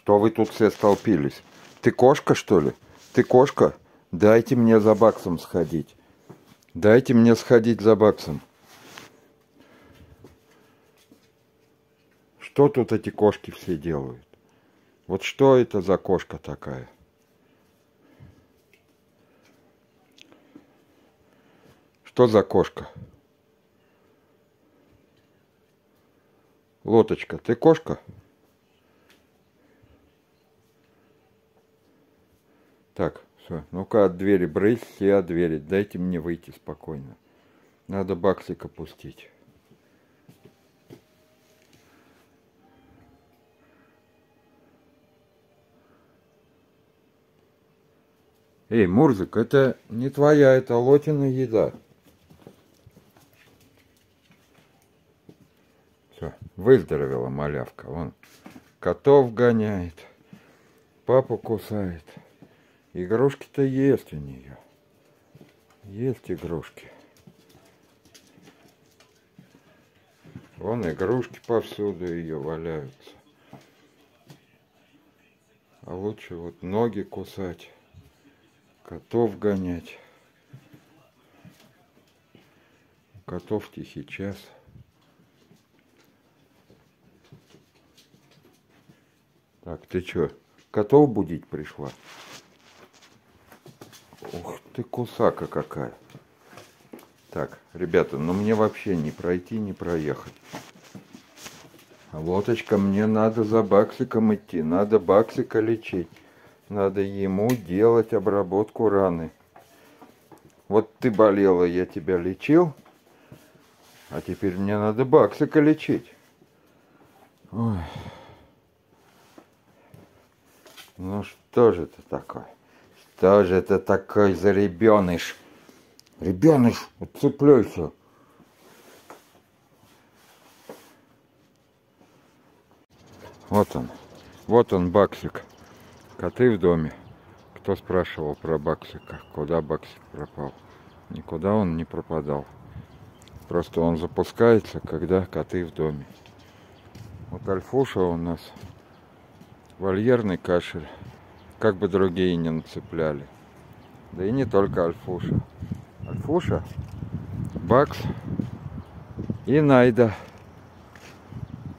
Что вы тут все столпились? Ты кошка, что ли? Ты кошка? Дайте мне за баксом сходить. Дайте мне сходить за баксом. Что тут эти кошки все делают? Вот что это за кошка такая? Что за кошка? Лоточка, ты кошка? Так, все. Ну-ка от двери брысь, все от двери. Дайте мне выйти спокойно. Надо баксика пустить. Эй, Мурзик, это не твоя, это Лотина еда. Все, выздоровела малявка. Вон, котов гоняет, папу кусает. Игрушки-то есть у нее. Есть игрушки. Вон игрушки повсюду ее валяются. А лучше вот ноги кусать, котов гонять. У котов тихий час. Так, ты чё, котов будить пришла? Ух ты, кусака какая. Так, ребята, ну мне вообще не пройти, не проехать. А Лоточка, мне надо за баксиком идти. Надо баксика лечить. Надо ему делать обработку раны. Вот ты болела, я тебя лечил. А теперь мне надо баксика лечить. Ой. Ну что же это такое? Что же это такой за ребеныш? Ребеныш, отцепляйся. Вот он баксик. Коты в доме. Кто спрашивал про баксика? Куда баксик пропал? Никуда он не пропадал. Просто он запускается, когда коты в доме. Вот Альфуша у нас вольерный кашель. Как бы другие не нацепляли. Да и не только Альфуша. Альфуша, Бакс и Найда.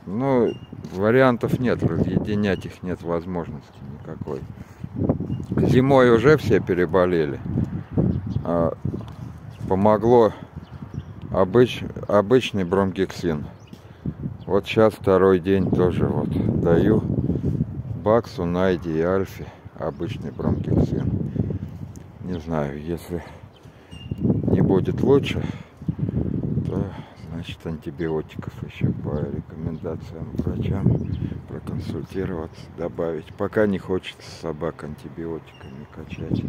Ну, вариантов нет, разъединять их нет возможности никакой. Зимой уже все переболели. Помогло обычный бромгексин. Вот сейчас второй день тоже вот даю Баксу, Найде и Альфе обычный бромгексин. Не знаю, если не будет лучше, то значит антибиотиков еще по рекомендациям врачам проконсультироваться, добавить. Пока не хочется собак антибиотиками качать.